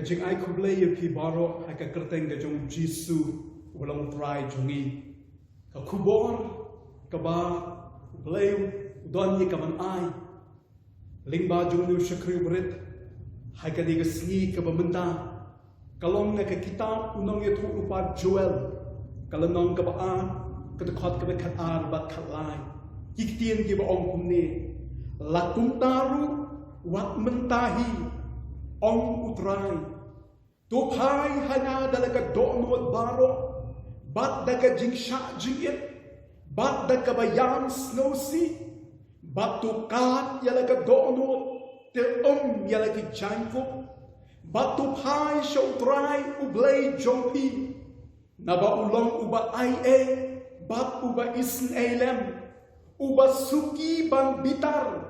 Kajing ai kublai ya pi baro hai ka kerteng ka jong Jisu walang try jongi ka kubor ka ba bleu don ye ka man ai ling ba jong nu shakri brit hai ka diga sni ka ba menta kalong na ka kitab unong ye thu upa Joel kalanong ka ba a ka de khat ka ba khat ar ba khat lai iktien ki ba ong kumni lakum taru wat mentahi Ong utray, tupai hanya dalaga doonwag baro, bat daga jing sha jingit, bat daga bayam snowsi, bat tukat yalaga doonwag, til yalagi jangko, bat tupai sha utray ublay jongpi, naba ulong uba ai bat uba isn elem, uba suki bang bitar,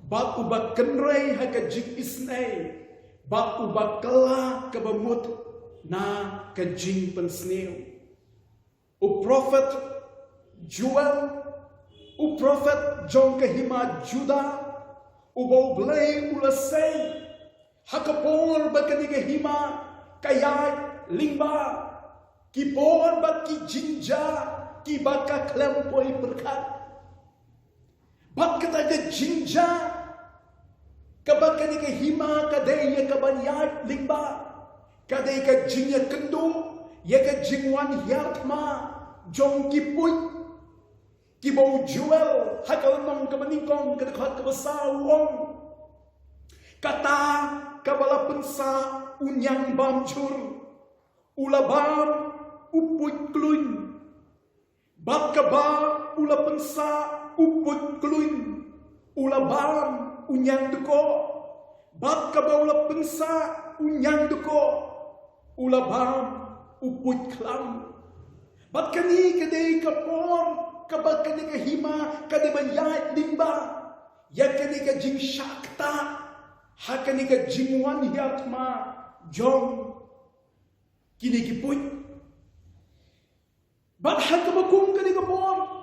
bat uba kenrei haga jing isn Ba uba kala kabamut na kajing pensneo. O prophet Joel, o prophet John kahima Juda, uba ublay ulasay, hakapor ba kanigahima kayay lingba, kipor ba ki jinja, ki ba ka klempoy berkat. Ba kataga jinja, Kabag ka ni ka hima, kaday ya kabanyat lingba, kaday ka jing ya kendo, ya ka jingwan yatma, jong kipuy, kibaw Joel, hakal nong kamaningkong, kadakhat kabasawong, kata kabala pensa, unyang bamchur, ulabam, uput kluin, bab kaba, ula pensa, uput kluin, ulabam, unyang duko, bab kabaula pensa unyang duko, ulabam uput klam, bab kani kadai kapor, kabag kani kahima, kadai banyat limba, ya kani ka jing shakta, ha kani ka jingwan hiatma, jong kini kiput, bab hakabakum kani kapor.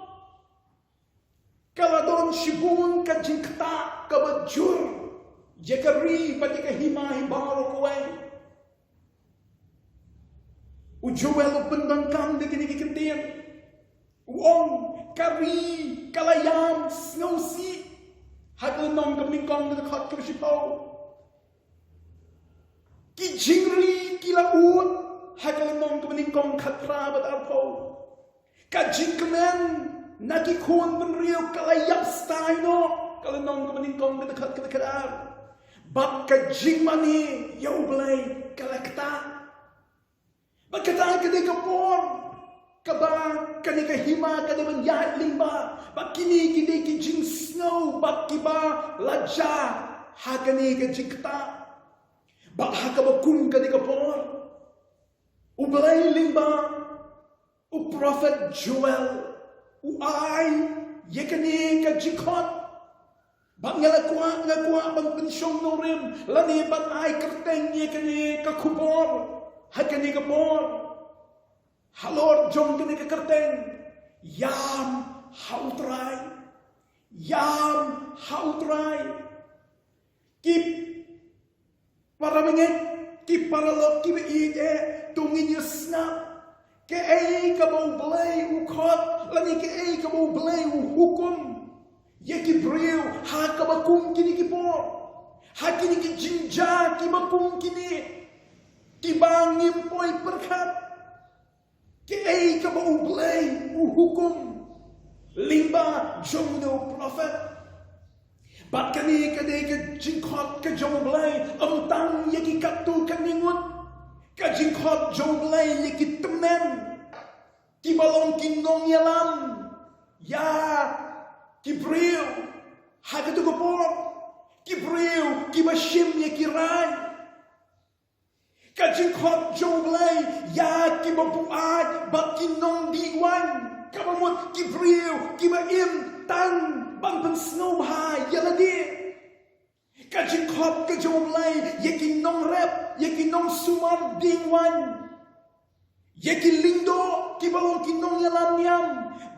Kaladon shibun ka jingkta ka bajur yakari pati ka himay baro kuway ujuel pendangkam de kini kikentian uong kari kalayam snowsi haglonong kamingkong de khat kabshipaw ki jingri kilaun haglonong kamingkong khatra bat arpo ka jingkmen Naki kuan benriu kalayap staino kalanong kamaningkong kedekat kedekar bab kajing mani yau belai kalakta bakata kede kapor kaba kani kahima kade menjahat limba bab kini kide kijing snow bab kiba laja hakani kajikta bab hakabakum kade kapor ubelai limba u prophet Joel Uai, yekani ka jikot, bang ngakwa bang pensyong norim, lani bang ay kerteng yekani ka kubor, hakani ka bor, halor jong kani ka kerteng, yam hautray, kip para mengit, kip para lo kip ide, tungin yusna. Ke ay kabaw belay ukot, lani ke ay kabaw belay hukum. Yaki breu, ha kabakum kini kipor. Ha kini ki jinja, kibakum kini. Kibangim poy perkat. Ke ay kabaw belay hukum. Limba jomno prophet. Bat kani kadai ke jingkot ke jom belay, amtang yaki katu kaningut. Kajing khot jong belai yaki temen kibalong kinong yalam ya kibril hagatu gopor kibril kibashim yaki rai kajing khot jong belai ya kibabuat bak kinong diwan kabamut kibril kibaim tan bang pen snow hai yaladi Kajing khop ke jomlay yeki nong rep yeki nong sumar dingwan yeki lindo kibalong kinong yalam yam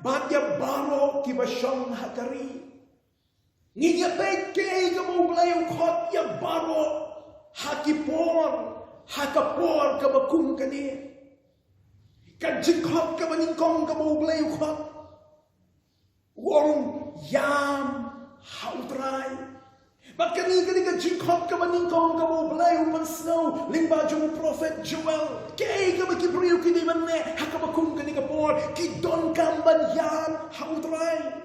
bagya baro kibashong hatari nginya peke gamo blayong khot ya baro hakipor hakapor kabakum kani kajikot kabaningkong kabublay ukot wong yam hautray but kani kajikot kabaningkong kabublay upan snow lingba jung prophet Joel kay kabakibriyo kini manne hakabakum kani kapor kidon kamban yam hautray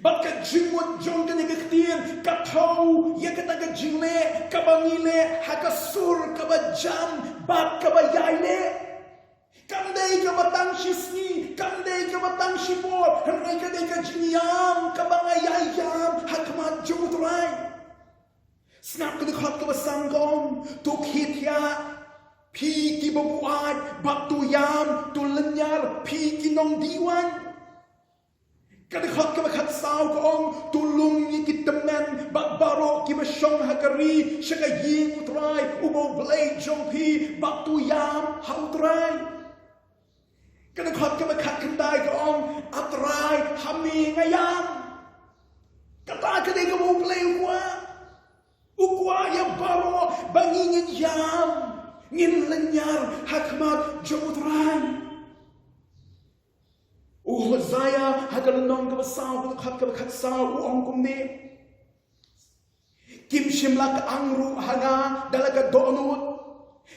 but kajingwat jong kani kaktir katau ya kataga jingle kabangile hakasur kabajam bat kabayayle Kandai ka batang sisni, kandai ka batang sipor, hanay kandai ka jiniyam, kabangayayam, hakmat jumutray. Snap ka dikhat ka basanggong, tukhit ya, pi ki babuad, batuyam, tulanyar, pi ki nong diwan. Kadikhat ka bakhat sao kong, tulung ni kitamen, bakbaro ki basyong hakari, syakayin utray, ubo blay jong pi, batuyam, hautray. Kadang-kadang kita berkata keong atrai hami ngayam. Kata kadang kita mau play ukwa yang baru bangingin yam ngin lenyar hakmat jomutrai. Hosea hagal nong kebesaw kadang-kadang kebesaw uong kumni. Kim shimlak angru hanga dalaga donut.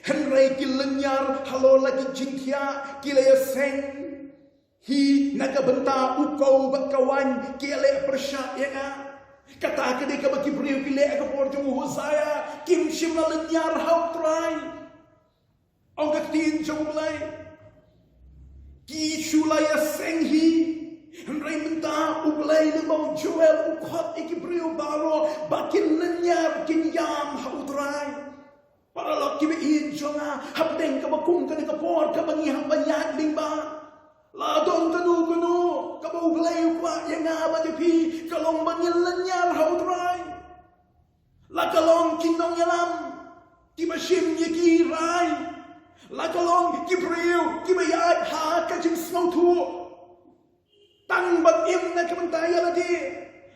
Henry kilenyar halo lagi jingkia kilaya seng hi nakabenta uko bakawan kilaya persya ya nga kata kadi ka bakibriyo kilaya ka porjong Hosea kim shimla lenyar hautray ang kaktiin jong ulay ki shulaya seng hi Henry menta ulay limang Joel ukot ikibriyo baro bakin lenyar kinyam hautray para lo kibe in jonga habdeng ka bakung ka ni kapor ka bangihang banyan lingba la dong kanu ka bauglay kwa yang aba jepi kalong bangil lanyar hautray la kalong kinong yalam kibashim yeki rai la kalong kibriu kibayat ha ka jing snow tu tang bat im na kamantaya lagi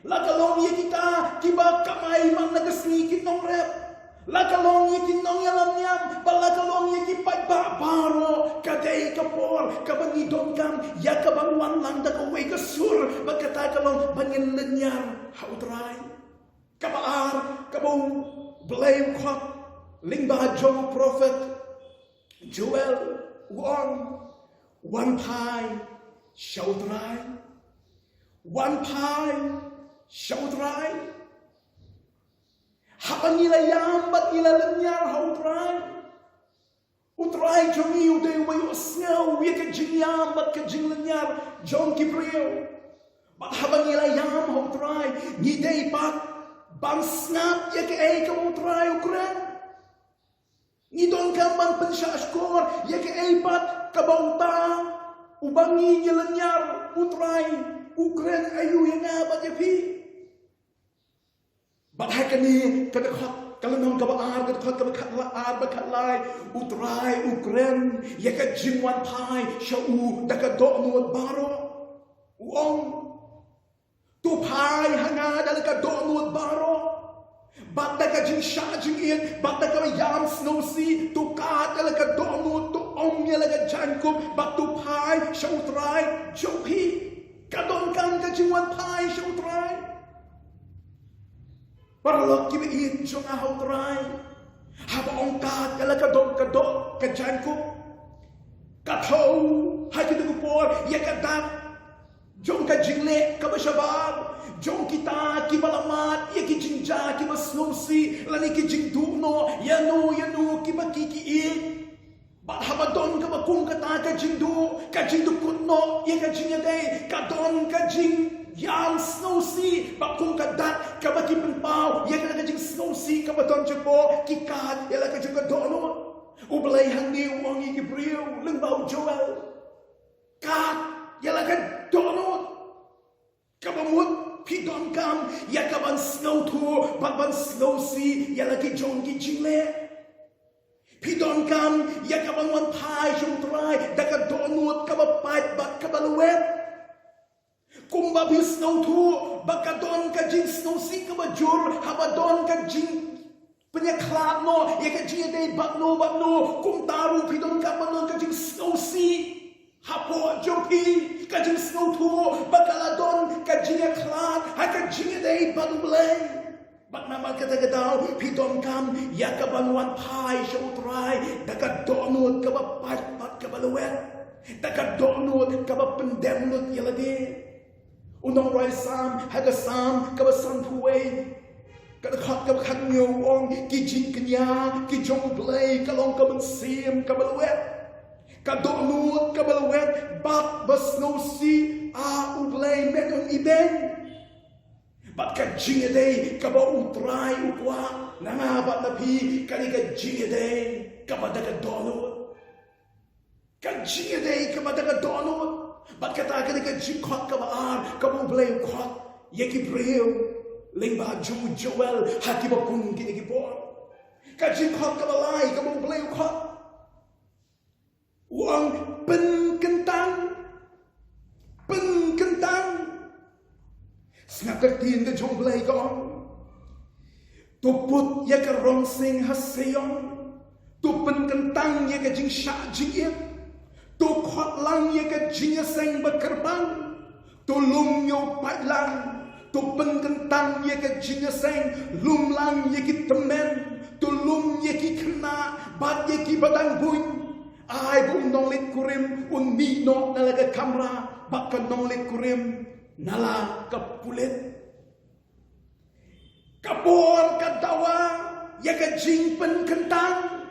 la kalong yekita kiba kamay mang nagasni kinong rep Lakalong yakin nong yalam yam, balakalong yakin pagba baro, kadai kapor, kabangidon kam, yakabangwan lang dakaway kasur, bagkatakalong bangin lenyar, hautray, kabaar, kabong blame kwak, lingba jong prophet, Joel, one pie, shautray, one pie, shautray, Hapan nila yam bat nila lenyar hautray. Utray jongi uday wayo asngaw ya ka jinyam bat ka jing lenyar jong kibriyo. Bat hapan nila yam hautray ngiday pat bang snap ya ka ay ka hautray ukran. Ngidon ka man pensya askor ya ka ay pat kabauta ubangi niya lenyar utray ukran ayu ya nga bat ya pi. Batai kani kadakhat kalanong kabaar kadakhat bakatlay utray ukren yaka jingwan pai shau dakadok nuot baro uong tu pai hanga dalaka dok nuot baro bat daka jing sha jing in bat daka yam snow si tu ka dalaka dok nuot tu ong yalaga jankup bat tu pai shau utray jopi kadon kan ka jingwan pai shau utray para lo kibe in jong hautray haba ongkat kala kadok kajanku kathau hakidu por yakadak jong ka jingle kabashabar jong kita kibalamat yakijinja kibasnosi lani kijingduno yanu kibakiki in bat haba don kabakung kata kajindu kunno yakajinya dai kadon kajing Yam snow sea, bakung kadat, kabaki penpau, ya kada jing snow sea, kabaton cepo, kikat, ya laka juga dono, ublay handi wangi kibriu, lengbau Joel, kat, ya laka dono, kabamut, pidon kam, ya kaban snow tu, baban snow sea, ya laki jong ki jingle, pidon kam, ya kaban wan pai jumtrai, daka donut, kabapait, bat kabaluet, Kumba bi snow tu, bakadon ka jing snow si kabajur, habadon ka jing Penyaklat no, ya ka jia day bakno, kum taru pidon ka manon ka jing snow sea. Hapo jopi, ka jing snow tuo, bakaladon, ka jia klat, ha ka jia day banublay. Bak nama kata daw pidon kam ya ka banwan pai shotrai daga donut ka ba pat ka balawet daga donut ka ba pendemlut yalade unong rai sam haga sam ka ba san puwe ka khat ka khat nyo ong ki jin knya ki jong blay ka long ka ban sim ka balawet ka donut ka balawet bak ba snow si a ublay metong ibeng Bat ka jinga day ka ba utray ukwa nangabat na pi kani ka jinga day ka ba daga donut ka jinga day ka ba daga donut bat ka ta kani ka jikot ka ba ar ka ba ublay ukot yeki breu lingba ju joel haki ba kun kini ki por ka jikot ka ba lai ka ba ublay ukot uang pen kentang Snapper tin ka jong blay kong Tuput ya ka rong sing hasayong Tupen kentang ya ka jing sha jing Tukot lang ya ka jing seng bakerbang Tulung yo pat lang Tupen kentang ya ka jing seng Lum lang ya ki temen Tulung ya ki kena Bat ya ki badang buin Ay bung nonglit kurim Un mi no nalaga kamera Bak ka nonglit kurim Nala kapulit Kapor kadawa Ya ka jingpen kentang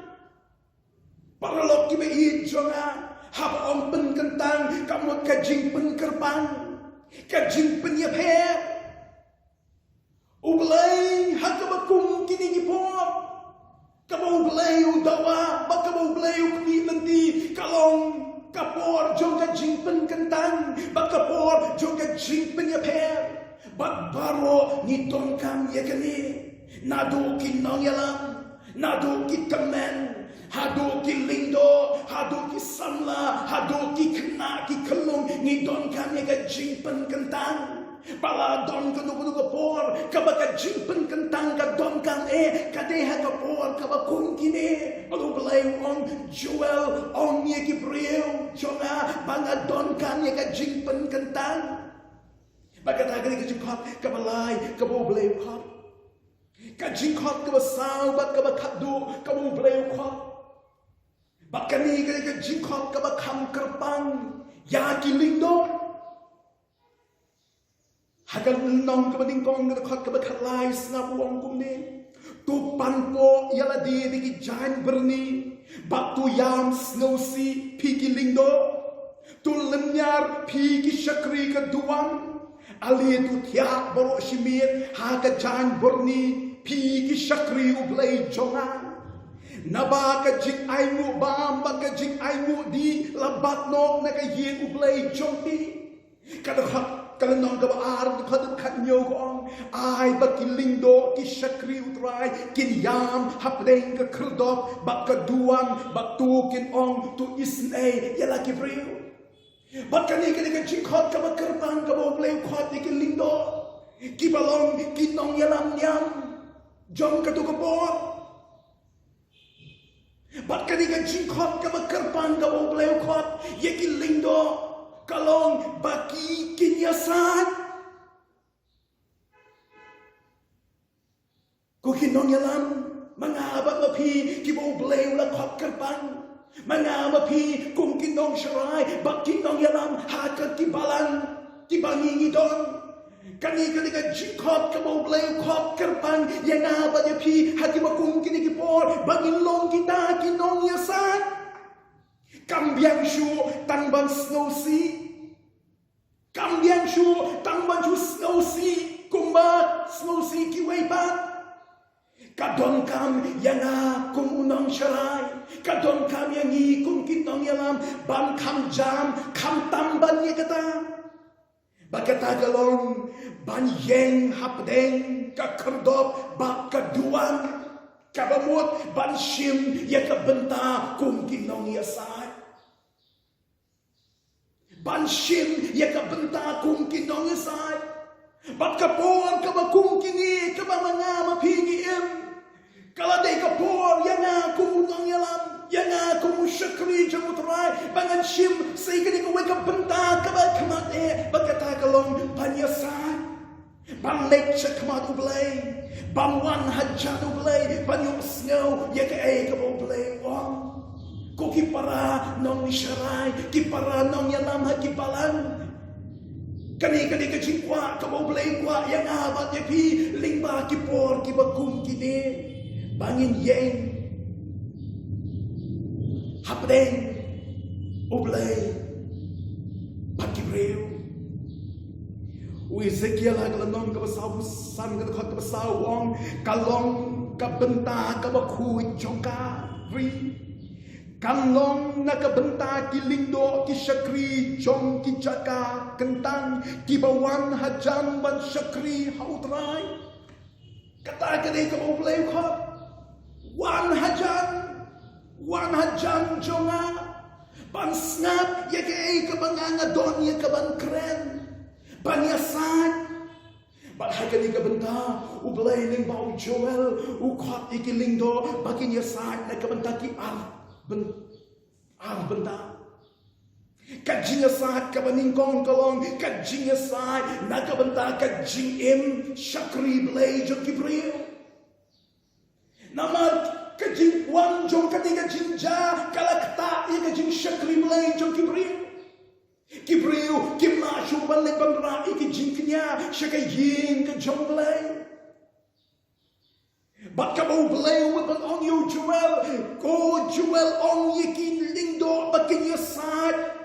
Paralok kiba ijonga Haba om pen kentang Kamot ka jingpen kerbang Ka jingpen ya per Ublay Hakabakum kini gipor Kaba ublay udawa Baka ublay ukni nanti Kalong Kapor jong ka jingpen kentang Bakapor jong ka jingpen ya per Bat baro ni tongkam ya kani Nadu ki nong yalam Nadu ki temen Hadu ki lindo Hadu ki samla Hadu ki kena ki kelung Ni tongkam ya ka jingpen kentang Bala don ka nuku kapor Kaba ka jingpen kentang ka tongkam Kadeha kapor kaba kun kini Alu balay ong Joel ong ya ki breu Jonga banga tongkam ya ka jingpen kentang Baka tagali ka jingkot kabalay Kaba balay ukot Ka jingkot kaba saw Bat kaba kaddo Kaba balay ukot Baka ni ka jingkot kaba kam kerpang Yaki lindo Hagal nong kaba dingkong Kadakot kaba kalay Snap uang kumni Tupan po Yala di ki jain berni Batu yam snow si Piki lindo Tu lenyar Piki syakri keduang Ali tu tiap borok simir Haka jain berni Piki syakri ublay jongan Naba ka jing aimu Bam baka jing aimu Di labat no Naka yin ublay jongti Kadakot Kalenong kabaar Kadang kanyo kong Ay baki lindo Ki syakri utray Kin yam Hapdeng ka kerdop Baka duang Baktu kin ong Tu isnay Yala ki priyo Bat kani ka jingkot ka bakerbang ka boblay ukot Ki lindo Ki balong Ki nong yalam nyam Jom ka tu kapor Bat kani ka jingkot ka bakerbang ka boblay ukot Ki lindo Kalong baki kinyasan Kukinong yalam Mangabat mapi Kibo blay ula kot kerbang Mangamapi Kung kinong syarai Bak kinong yalam Haka kibalan Kibangingi don Kani ka jikot Kabo blay kot kerbang Yang abat yapi Haki bakung kinikipor Bangin long kita Kinong yasan Kambiang shu tangbang snow sea Kambiang shu tangbang shu snow sea Kumba snow sea kiwaibat Kadon kam yang kung unang syarai Kadon kam yang kung kitong yalam Bam kam jam kam tamban ya kata Bagata galong ban yeng hapdeng Kakerdop bak kaduan Kabamut ban shim ya kabenta kung kinong yasay Banshim ya kabenta kung kinong yasay Bat kapon kaba kung kini kaba mga mapingiim Kalau dia kapor, yang aku nang yalam, yang aku syakri jamu terai, bangan shim, sehingga dia kawai kebentar, kemat berkata kalong banyasan, banlek cekmat ublay, bangwan hajat ublay, banyuk snow, ya ke ublay wang, ko kipara nong nisharai, kipara nong yalam hakipalan. Kani kecingkwa kau boleh kuat yang abad je pi lingba kipor kibakum kini bangin yen hapdeng oblay pakibreu Ezekiel aglanom ka basaw san ka ka basaw wong kalong ka benta ka baku jongka ri Kanlong nakabenta ki lindo ki syakri jong ki jaka kentang ki bawan hajan ban syakri hautrai kata kene ka boleh kha wan hajan jonga ban snap ya ke ka banganga don ya ka ban kren ban yasat ban hakani ka benta ublay ling bau joel u khat iki lindo bakin yasat nakabenta ki benda kajinya saat kabaning kong kolong kajinya saat nakabenta kajing im syakri blay jong kibril nama kajing wan jong katiga jinja kalakta ya kajing syakri blay jong kibril kimna syuban le bandra iki jingknya syakayin ke jong blay But kau boleh bukan on you jual, kau jual on yakin lindo bakin yasad,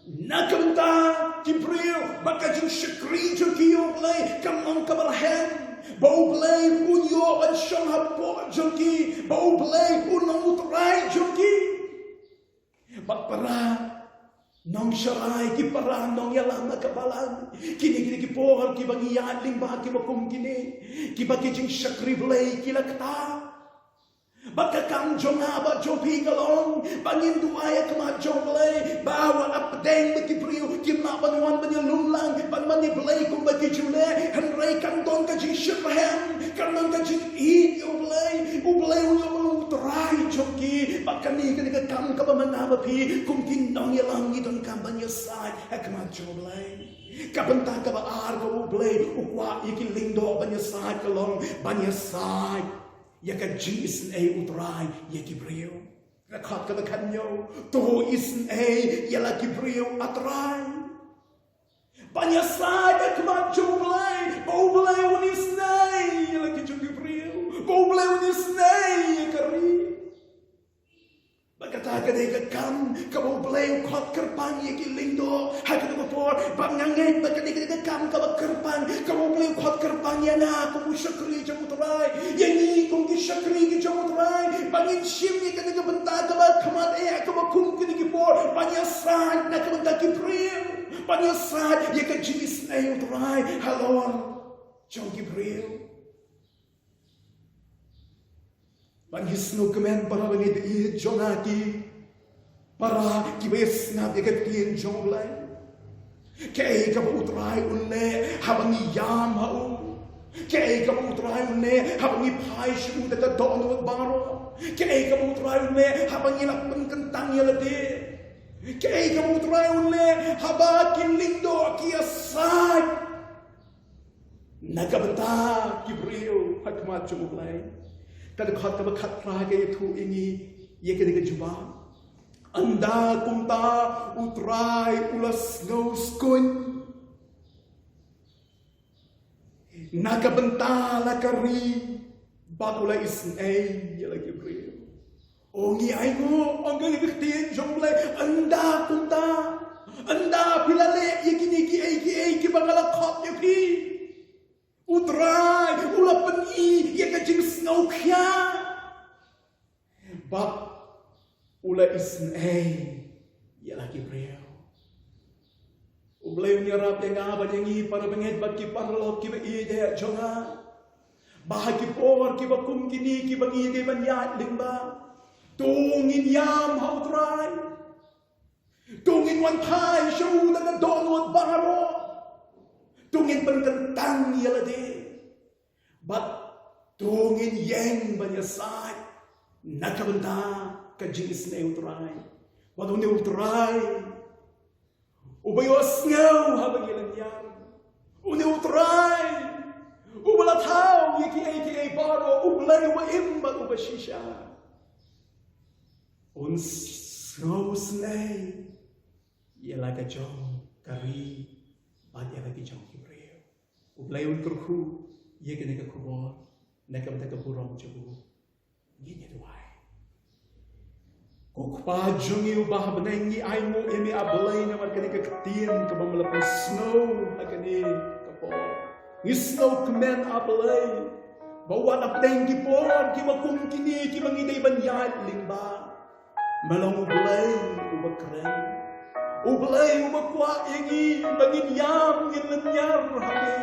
nak benda kibril, bakat jeng syakri jeng kiyo boleh, kamang kabarhan, bau boleh unyo an syang hapok jeng ki, bau boleh unang utrai jeng ki, but para nong syarai ki para nong yalang nakabalan kini ki pohon ki bagi yadling bah ki bakum kini ki bagi jing syakri blay ki lakta baka kang jong aba jopi galong bangin duaya kema jong blay bawa apdeng bagi priu ki ma banwan banyalumlang ban mani blay kum bagi jule henrai kantong ka jing syakhan kanang ka jing i blay unyo utrai joki bakani kini ka kam ka manaba pi kum kinong yalang idon kampanye sai ekma joblay kabenta ka baar ka blay ukwa iki lindo banyasai kalong banyasai ya ka jis e utrai ya kibreo rakhat ka kanyo to is e ya la kibreo atrai banyasai ekma joblay oblay unis nay ya la kibreo oblay unis nay kari Bagata kadai kam kau boleh kau kerpan ye lindo hak tu bapor bangangai bagata kadai kam kau kerpan kau boleh kau kerpan ye na kau syakri jamu terai ye ni kau ki syakri ki jamu terai bangin shim ye kadai benta kau kamat kau kum kadai bapor banyasan nak benta ki pril banyasan ye ka jinis na ye terai halon jong ki pril Panghisno kemen para bangit i jonaki para kibes na bigat jonglay kay ka utray unne habangi yam haum kay ka utray unne habangi pai shu da don baro kay ka utray unne habangi lapan kentang yalade kay ka utray unne habakin lindo kiasay nagabata kibriyo hakmat jonglay Kada khat ka khat ra ke thu ingi ye ke de juba anda kumta utrai ulas ngaus kun nakabenta la kari bakula isn ye lagi bri ongi ai ngo ongi diktin jongle anda kumta anda pilale ye ki ki bangala khat ye pi Utrai, ulapan i, ya kajing snow kya. Bak, ula isn ya lagi beliau. Ublay unyarap yang abad yang i, para bengit baki parlo kiba i daya jonga. Bahagi por kiba kum kini kiba i daya banyat lingba. Tungin yam ha utrai. Tungin wan thai show daga donot baro. Tungin pengkentang yalade, but Tungin yang banyasat. Nakabanta ka jingis na utray. Wano ni utray. Ubayos ngaw habang ilang yan. Uni utray. Ubalataw yaki baro. Ublay wa imbat ubashisha. Unsgaw snay. Yala ka jong kari. Bad yala ki jong kibreo. Ublay unkurku. Yaki na ka kubor. Nakabanta ka burong jabu. Gini duay. Kukpa jungi ubah benengi aimu imi abalay na markani kakatian kabamalapang snow agani kapo. Ni snow kemen abalay. Bawa na pengi por kimakum kini kimangiday banyat limba. Malang ubalay ubakren. Ubalay ubakwa ingi bangin yam ginlanyar hagi.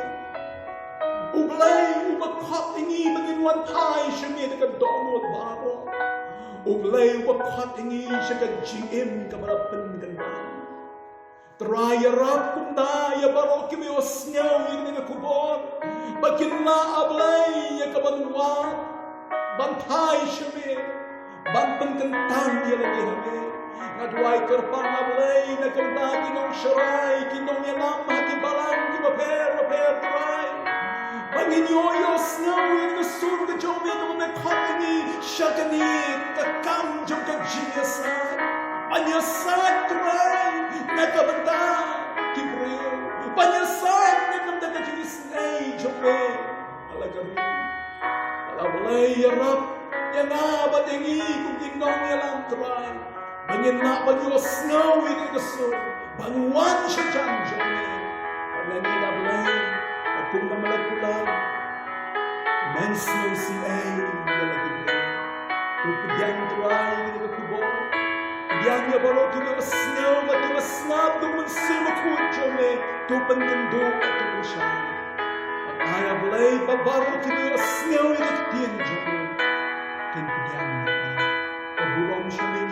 Ubalay ubakot ingi bangin wanpay syami dekat domod baro. Ublay wakhat ingi siya kag-GM kamarapan ganban. Traya rap kumda ya baro kimios niyaw yung nga kubor. Bakin na ablay ya kabanwa. Bantay siya mi. Bantang kantang ya lagi hami. Ngadway karpang ablay na kanta kinong syaray. Kinong yanam hakibalang kimaper try. Panginyoyos niyaw yung nasur ka jomi kamamekhat ingi siya kanit. Kakam jom kag-geniusan. Panyasad try. Nakabanta kibreo. Panyasad nakamda kag-geniusnay jomi. Alagari. Alabalay yarap. Yanabat ingi kung ginong yalang try. Banyanapag yos ngaw ini kasur. Banwan siya dyan jomi. Pagangin abalay. Kung mamalagpulan, mens no si ay nalagibay. Kung pagyan tuway, hindi ka kubo. Pagyan niya baro, tumiwasnaw, matiwasnap, tumansimakutyo me, tupan kando at tumusya. At ayaw balay, babaro, tumiwasnaw, hindi ka tiyan dyan. Kin pagyan niya pa, pabulong siya may